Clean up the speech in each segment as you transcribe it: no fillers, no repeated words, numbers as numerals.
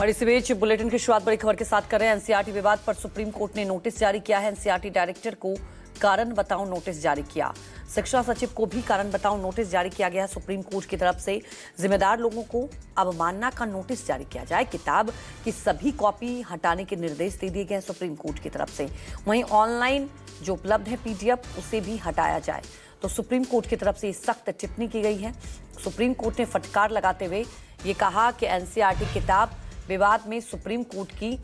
और इसी बीच बुलेटिन की शुरुआत बड़ी खबर के साथ कर रहे हैं। एनसीईआरटी विवाद पर सुप्रीम कोर्ट ने नोटिस जारी किया है। एनसीईआरटी डायरेक्टर को कारण बताओ नोटिस जारी किया। शिक्षा सचिव को भी कारण बताओ नोटिस जारी किया गया है। सुप्रीम कोर्ट की तरफ से जिम्मेदार लोगों को अवमानना का नोटिस जारी किया जाए। किताब की सभी कॉपी हटाने के निर्देश दे दिए गए हैं सुप्रीम कोर्ट की तरफ से। वहीं ऑनलाइन जो उपलब्ध है पीडीएफ उसे भी हटाया जाए। तो सुप्रीम कोर्ट की तरफ से सख्त टिप्पणी की गई है। सुप्रीम कोर्ट ने फटकार लगाते हुए ये कहा कि एनसीईआरटी किताब विवाद में सुप्रीम कोर्ट की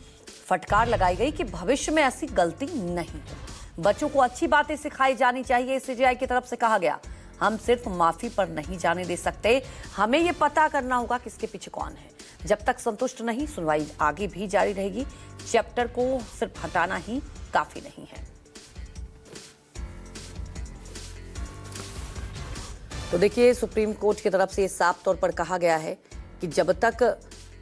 फटकार लगाई गई कि भविष्य में ऐसी गलती नहीं हो। बच्चों को अच्छी बातें सिखाई जानी चाहिए, सीजीआई की तरफ से कहा गया। हम सिर्फ माफी पर नहीं जाने दे सकते, हमें ये पता करना होगा कि इसके पीछे कौन है। जब तक संतुष्ट नहीं, सुनवाई आगे भी जारी रहेगी। चैप्टर को सिर्फ हटाना ही काफी नहीं है। तो देखिए, सुप्रीम कोर्ट की तरफ से साफ तौर पर कहा गया है कि जब तक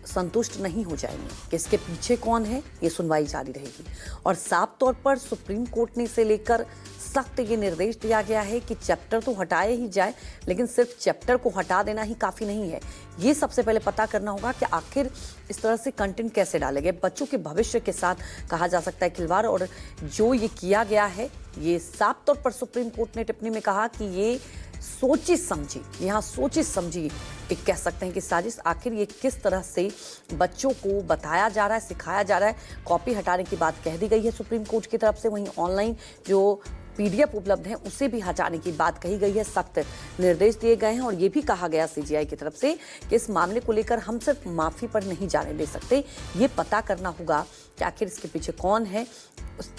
संतुष्ट नहीं हो जाएंगे कि इसके पीछे कौन है, ये सुनवाई जारी रहेगी। और साफ तौर पर सुप्रीम कोर्ट ने इसे लेकर सख्त ये निर्देश दिया गया है कि चैप्टर तो हटाए ही जाए, लेकिन सिर्फ चैप्टर को हटा देना ही काफी नहीं है। ये सबसे पहले पता करना होगा कि आखिर इस तरह से कंटेंट कैसे डाले गए। बच्चों के भविष्य के साथ कहा जा सकता है खिलवाड़। और जो ये किया गया है, ये साफ तौर पर सुप्रीम कोर्ट ने टिप्पणी में कहा कि ये सोची समझी, यहाँ सोची समझी एक कह सकते हैं कि साजिश। आखिर ये किस तरह से बच्चों को बताया जा रहा है, सिखाया जा रहा है। कॉपी हटाने की बात कह दी गई है सुप्रीम कोर्ट की तरफ से। वहीं ऑनलाइन जो पीडीएफ उपलब्ध है उसे भी हटाने की बात कही गई है। सख्त निर्देश दिए गए हैं। और ये भी कहा गया सीजीआई की तरफ से कि इस मामले को लेकर हम सिर्फ माफी पर नहीं जाने दे सकते, ये पता करना होगा कि आखिर इसके पीछे कौन है।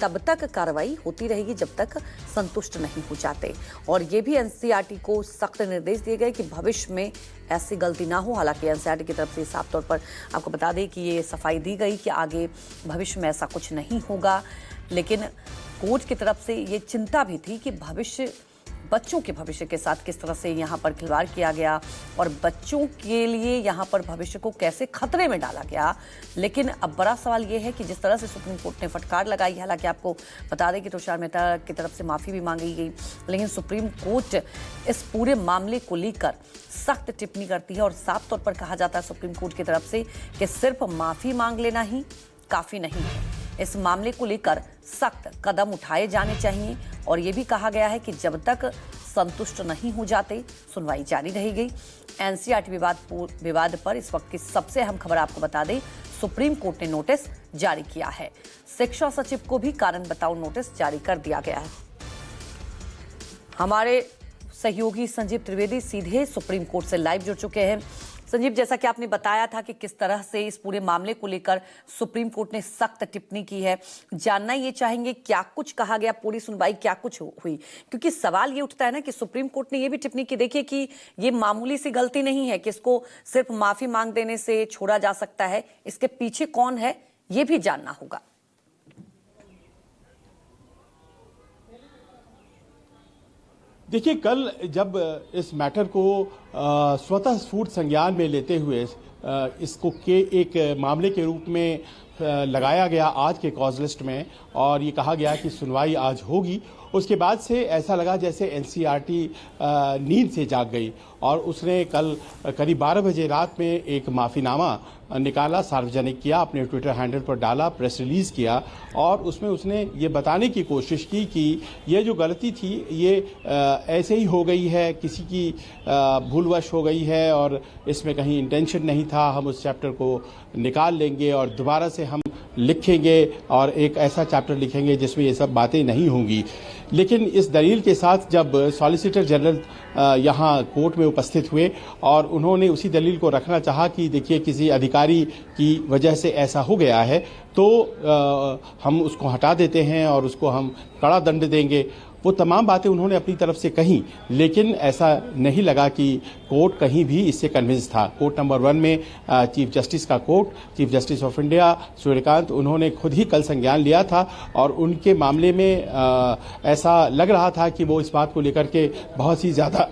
तब तक कार्रवाई होती रहेगी जब तक संतुष्ट नहीं हो जाते। और ये भी एनसीईआरटी को सख्त निर्देश दिए गए कि भविष्य में ऐसी गलती ना हो। हालांकि एनसीईआरटी की तरफ से साफ तौर पर आपको बता दें कि ये सफाई दी गई कि आगे भविष्य में ऐसा कुछ नहीं होगा। लेकिन कोर्ट की तरफ से ये चिंता भी थी कि भविष्य, बच्चों के भविष्य के साथ किस तरह से यहाँ पर खिलवाड़ किया गया और बच्चों के लिए यहाँ पर भविष्य को कैसे खतरे में डाला गया। लेकिन अब बड़ा सवाल ये है कि जिस तरह से सुप्रीम कोर्ट ने फटकार लगाई, हालांकि आपको बता दें कि तुषार मेहता की तरफ से माफी भी मांगी गई, लेकिन सुप्रीम कोर्ट इस पूरे मामले को लेकर सख्त टिप्पणी करती है। और साफ तौर पर कहा जाता है सुप्रीम कोर्ट की तरफ से कि सिर्फ माफी मांग लेना ही काफी नहीं है। इस मामले को लेकर सख्त कदम उठाए जाने चाहिए। और ये भी कहा गया है कि जब तक संतुष्ट नहीं हो जाते, सुनवाई जारी रहेगी। एनसीईआरटी विवाद पर इस वक्त की सबसे अहम खबर आपको बता दें, सुप्रीम कोर्ट ने नोटिस जारी किया है। शिक्षा सचिव को भी कारण बताओ नोटिस जारी कर दिया गया है। हमारे सहयोगी संजीव त्रिवेदी सीधे सुप्रीम कोर्ट से लाइव जुड़ चुके हैं। संजीव, जैसा कि आपने बताया था कि किस तरह से इस पूरे मामले को लेकर सुप्रीम कोर्ट ने सख्त टिप्पणी की है, जानना ये चाहेंगे क्या कुछ कहा गया, पूरी सुनवाई क्या कुछ हुई। क्योंकि सवाल ये उठता है ना कि सुप्रीम कोर्ट ने ये भी टिप्पणी की, देखिए कि ये मामूली सी गलती नहीं है कि इसको सिर्फ माफी मांग देने से छोड़ा जा सकता है, इसके पीछे कौन है ये भी जानना होगा। देखिए, कल जब इस मैटर को स्वतः स्फूर्त संज्ञान में लेते हुए इसको के एक मामले के रूप में लगाया गया आज के कॉज लिस्ट में, और ये कहा गया कि सुनवाई आज होगी, उसके बाद से ऐसा लगा जैसे एनसीईआरटी नींद से जाग गई और उसने कल करीब 12 बजे रात में एक माफ़ीनामा निकाला, सार्वजनिक किया, अपने ट्विटर हैंडल पर डाला, प्रेस रिलीज़ किया। और उसमें उसने ये बताने की कोशिश की कि ये जो गलती थी ये ऐसे ही हो गई है, किसी की भूलवश हो गई है और इसमें कहीं इंटेंशन नहीं था। हम उस चैप्टर को निकाल लेंगे और दोबारा से हम लिखेंगे और एक ऐसा चैप्टर लिखेंगे जिसमें ये सब बातें नहीं होंगी। लेकिन इस दलील के साथ जब सॉलिसिटर जनरल यहाँ कोर्ट में उपस्थित हुए और उन्होंने उसी दलील को रखना चाहा कि देखिए किसी अधिकारी की वजह से ऐसा हो गया है, तो हम उसको हटा देते हैं और उसको हम कड़ा दंड देंगे, वो तमाम बातें उन्होंने अपनी तरफ से कही। लेकिन ऐसा नहीं लगा कि कोर्ट कहीं भी इससे कन्विंस था। कोर्ट नंबर 1 में चीफ जस्टिस का court, chief justice of India Suryakant, उन्होंने खुद ही कल संज्ञान लिया था और उनके मामले में ऐसा लग रहा था कि वो इस बात को लेकर के बहुत ही ज़्यादा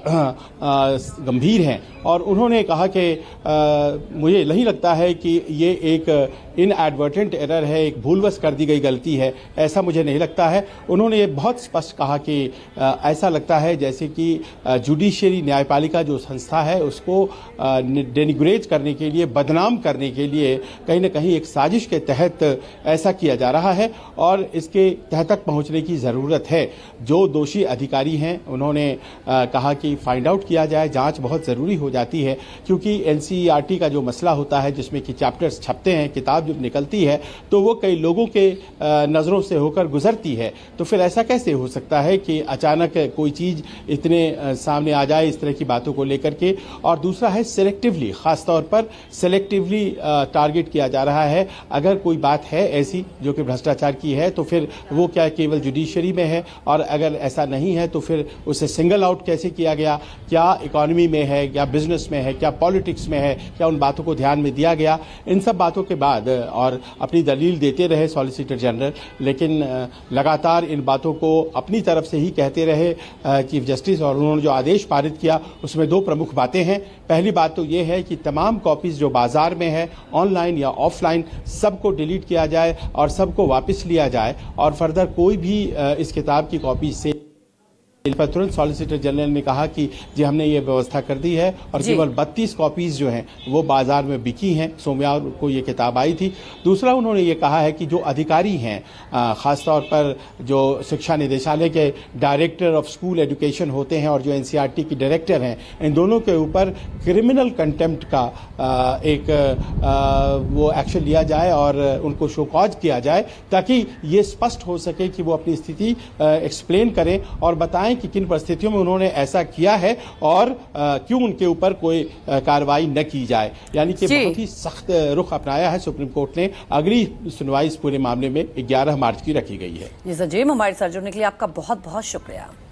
गंभीर हैं। और उन्होंने कहा कि मुझे नहीं लगता है कि ये एक इनएडवर्टेंट एरर है, एक भूलवश कर दी गई गलती है, ऐसा मुझे नहीं लगता है। उन्होंने ये बहुत स्पष्ट कहा कि ऐसा लगता है जैसे कि जुडिशियरी न्यायपालिका जो संस्था है उसको डेनिग्रेट करने के लिए, बदनाम करने के लिए कहीं न कहीं एक साजिश के तहत ऐसा किया जा रहा है और इसके तह तक पहुंचने की ज़रूरत है। जो दोषी अधिकारी हैं उन्होंने कहा कि फाइंड आउट किया जाए, जांच बहुत ज़रूरी हो जाती है क्योंकि एनसीईआरटी का जो मसला होता है जिसमें कि चैप्टर्स छपते हैं, किताब जब निकलती है तो वो कई लोगों के नज़रों से होकर गुजरती है। तो फिर ऐसा कैसे हो सकता है कि अचानक कोई चीज़ इतने सामने आ जाए इस तरह की बातों को लेकर के। और दूसरा है सिलेक्टिवली, खासतौर पर सिलेक्टिवली टारगेट किया जा रहा है। अगर कोई बात है ऐसी जो कि भ्रष्टाचार की है तो फिर वो क्या केवल जुडिशरी में है, और अगर ऐसा नहीं है तो फिर उसे सिंगल आउट कैसे किया गया, क्या इकोनॉमी में है, क्या बिजनेस में है, क्या पॉलिटिक्स में है, क्या उन बातों को ध्यान में दिया गया। इन सब बातों के बाद और अपनी दलील देते रहे सॉलिसिटर जनरल, लेकिन लगातार इन बातों को अपनी तरफ से ही कहते रहे चीफ जस्टिस। और उन्होंने जो आदेश पारित किया उसमें दो प्रमुख बातें हैं। पहली बात तो ये है कि तमाम कॉपीज जो बाजार में है, ऑनलाइन या ऑफलाइन, सबको डिलीट किया जाए और सबको वापस लिया जाए और फर्दर कोई भी इस किताब की कॉपी से पर तुरंत सॉलिसिटर जनरल ने कहा कि जी हमने ये व्यवस्था कर दी है और केवल 32 कॉपीज जो हैं वो बाजार में बिकी हैं। सोमवार को ये किताब आई थी। दूसरा उन्होंने ये कहा है कि जो अधिकारी हैं, खासतौर पर जो शिक्षा निदेशालय के डायरेक्टर ऑफ स्कूल एजुकेशन होते हैं और जो एनसीईआरटी की डायरेक्टर हैं, इन दोनों के ऊपर क्रिमिनल कंटेम्प्ट का वो एक्शन लिया जाए और उनको शो कॉज किया जाए ताकि ये स्पष्ट हो सके कि वो अपनी स्थिति एक्सप्लेन करें और बताएं कि किन परिस्थितियों में उन्होंने ऐसा किया है और क्यों उनके ऊपर कोई कार्रवाई न की जाए। यानी कि बहुत ही सख्त रुख अपनाया है सुप्रीम कोर्ट ने। अगली सुनवाई इस पूरे मामले में 11 मार्च की रखी गई है। जी सजीम, हमारे साथ जुड़ने के लिए आपका बहुत बहुत शुक्रिया।